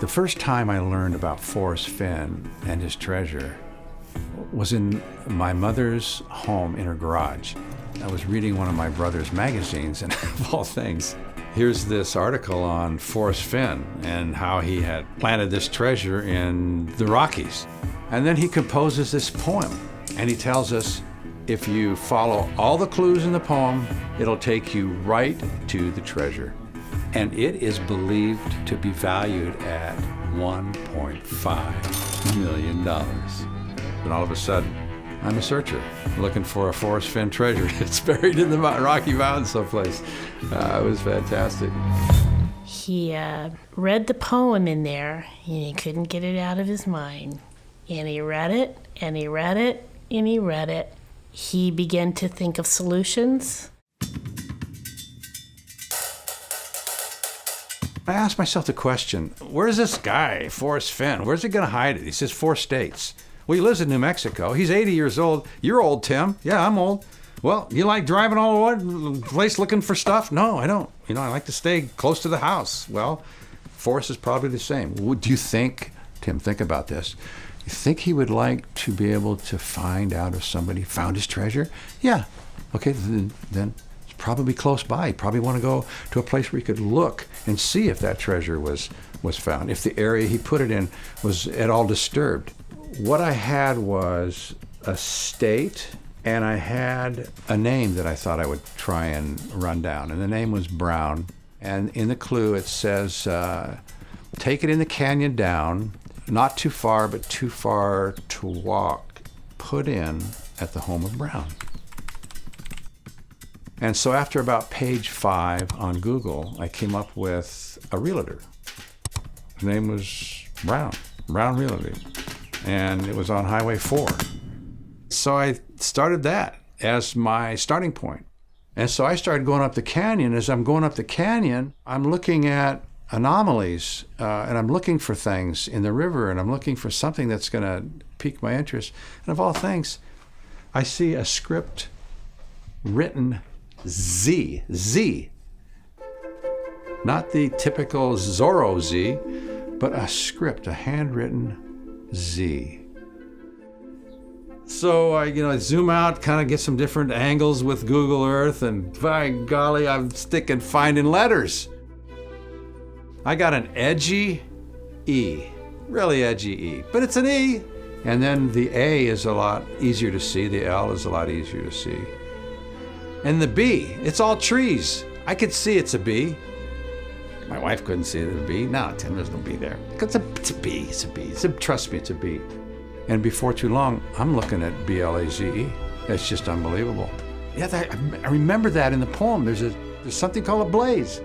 The first time I learned about Forrest Fenn and his treasure was in my mother's home in her garage. I was reading one of my brother's magazines, and of all things, here's this article on Forrest Fenn and how he had planted this treasure in the Rockies. And then he composes this poem, and he tells us, if you follow all the clues in the poem, it'll take you right to the treasure. And it is believed to be valued at $1.5 million. And all of a sudden, I'm a searcher looking for a Forrest Fenn treasure. It's buried in the Rocky Mountains someplace. It was fantastic. He read the poem in there, and he couldn't get it out of his mind. And he read it, and he read it, and he read it. He began to think of solutions. I asked myself the question, where's this guy, Forrest Fenn? Where's he going to hide it? He says 4 states. Well, he lives in New Mexico. He's 80 years old. You're old, Tim. Yeah, I'm old. Well, you like driving all over the place looking for stuff? No, I don't. I like to stay close to the house. Well, Forrest is probably the same. Do you think, Tim, think about this. You think he would like to be able to find out if somebody found his treasure? Yeah. Okay, then it's probably close by. He'd probably want to go to a place where he could look and see if that treasure was found, if the area he put it in was at all disturbed. What I had was a state, and I had a name that I thought I would try and run down, and the name was Brown. And in the clue it says, take it in the canyon down, not too far, but too far to walk, put in at the home of Brown. And so after about page 5 on Google, I came up with a realtor. His name was Brown Realty. And it was on Highway 4. So I started that as my starting point. And so I started going up the canyon. As I'm going up the canyon, I'm looking at anomalies, and I'm looking for things in the river, and I'm looking for something that's going to pique my interest. And of all things, I see a script written Z. Not the typical Zorro Z, but a script, a handwritten Z. So I zoom out, kind of get some different angles with Google Earth, and by golly, I'm finding letters. I got an edgy E, really edgy E, but it's an E. And then the A is a lot easier to see, the L is a lot easier to see. And the B, it's all trees. I could see it's a B. My wife couldn't see it was a B. No, Tim, there's no B there. It's a B. Trust me, it's a B. And before too long, I'm looking at B-L-A-Z-E. It's just unbelievable. Yeah, I remember that in the poem. There's something called a blaze.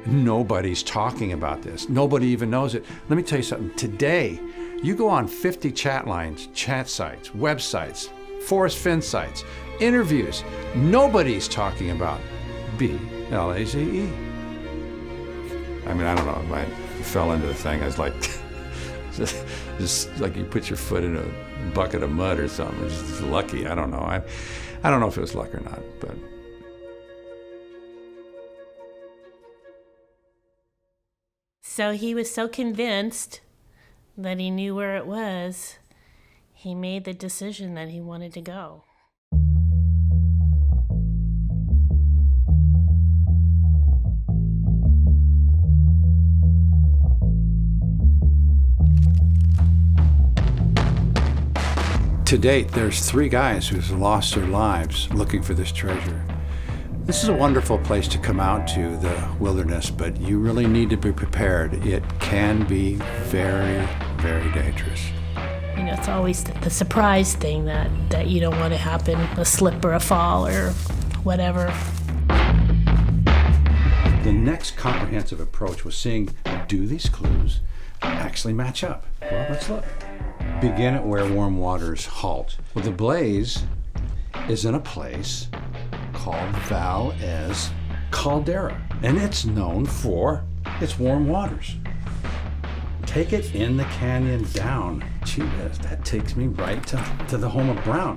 Nobody's talking about this. Nobody even knows it. Let me tell you something. Today, you go on 50 chat lines, chat sites, websites, Forrest Fenn sites, interviews. Nobody's talking about B-L-A-Z-E. I mean, I don't know. I fell into the thing. I was like, just like you put your foot in a bucket of mud or something. It's just lucky. I don't know. I don't know if it was luck or not, but. So he was so convinced that he knew where it was, he made the decision that he wanted to go. To date, there's 3 guys who've lost their lives looking for this treasure. This is a wonderful place to come out to, the wilderness, but you really need to be prepared. It can be very, very dangerous. It's always the surprise thing that you don't want to happen, a slip or a fall or whatever. The next comprehensive approach was seeing, do these clues actually match up? Well, let's look. Begin at where warm waters halt. Well, the blaze is in a place called Val Ez Caldera, and it's known for its warm waters. Take it in the canyon down. Gee whiz, that takes me right to the home of Brown.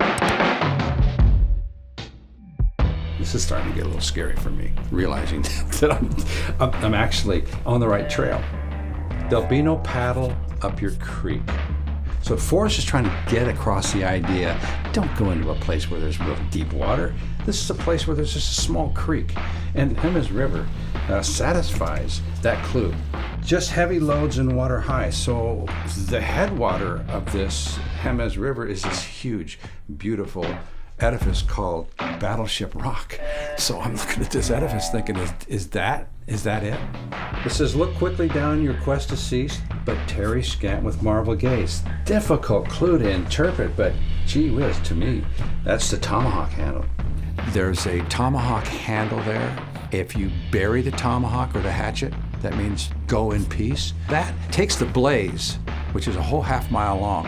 This is starting to get a little scary for me, realizing that I'm actually on the right trail. There'll be no paddle up your creek. So Forrest is trying to get across the idea, don't go into a place where there's real deep water. This is a place where there's just a small creek. And Hemis River satisfies that clue. Just heavy loads and water high. So the headwater of this Hemis River is this huge, beautiful edifice called Battleship Rock. So I'm looking at this edifice thinking, is that it? It says, look quickly down your quest to cease, but tarry scant with marvel gaze. Difficult clue to interpret, but gee whiz, to me, that's the tomahawk handle. There's a tomahawk handle there. If you bury the tomahawk or the hatchet, that means go in peace. That takes the blaze, which is a whole half-mile long,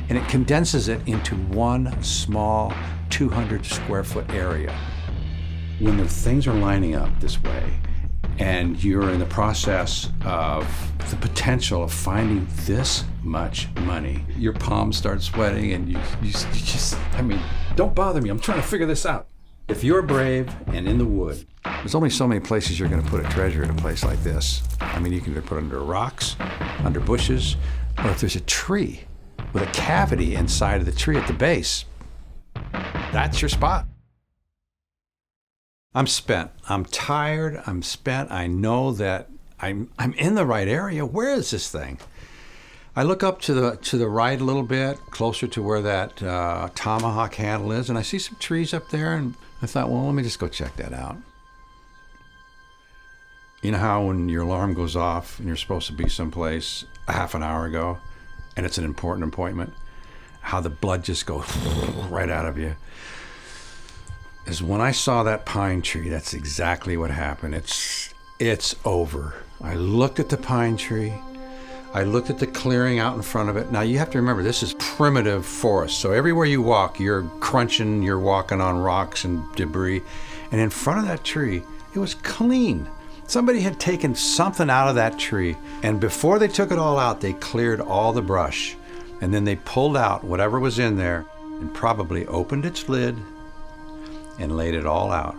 and it condenses it into one small 200 square foot area. When the things are lining up this way, and you're in the process of the potential of finding this much money, your palms start sweating and you just, don't bother me, I'm trying to figure this out. If you're brave and in the wood, there's only so many places you're gonna put a treasure in a place like this. You can either put it under rocks, under bushes, or if there's a tree with a cavity inside of the tree at the base, that's your spot. I'm spent. I'm tired. I'm spent. I know that I'm in the right area. Where is this thing? I look up to the right a little bit, closer to where that tomahawk handle is, and I see some trees up there, and I thought, well, let me just go check that out. You know how when your alarm goes off and you're supposed to be someplace a half an hour ago, and it's an important appointment, how the blood just goes right out of you? Is when I saw that pine tree, that's exactly what happened. It's over. I looked at the pine tree. I looked at the clearing out in front of it. Now you have to remember, this is primitive forest. So everywhere you walk, you're crunching, you're walking on rocks and debris. And in front of that tree, it was clean. Somebody had taken something out of that tree. And before they took it all out, they cleared all the brush. And then they pulled out whatever was in there and probably opened its lid and laid it all out.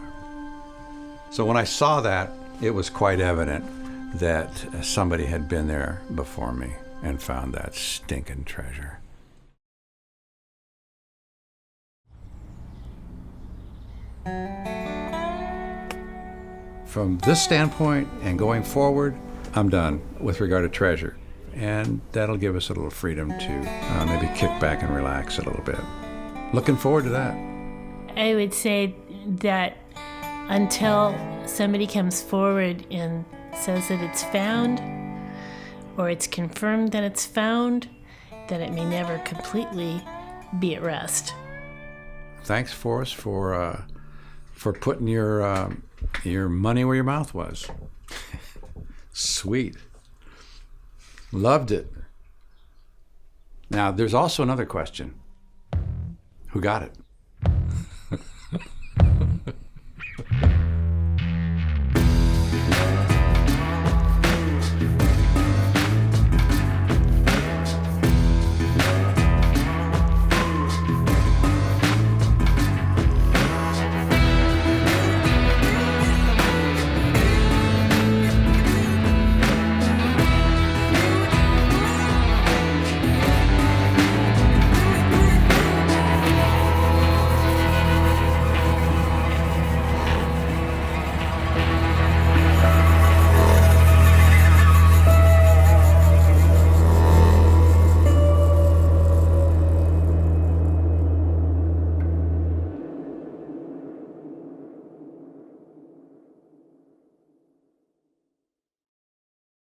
So when I saw that, it was quite evident that somebody had been there before me and found that stinking treasure. From this standpoint and going forward, I'm done with regard to treasure. And that'll give us a little freedom to maybe kick back and relax a little bit. Looking forward to that. I would say that until somebody comes forward and says that it's found, or it's confirmed that it's found, that it may never completely be at rest. Thanks, Forrest, for putting your money where your mouth was. Sweet. Loved it. Now, there's also another question. Who got it?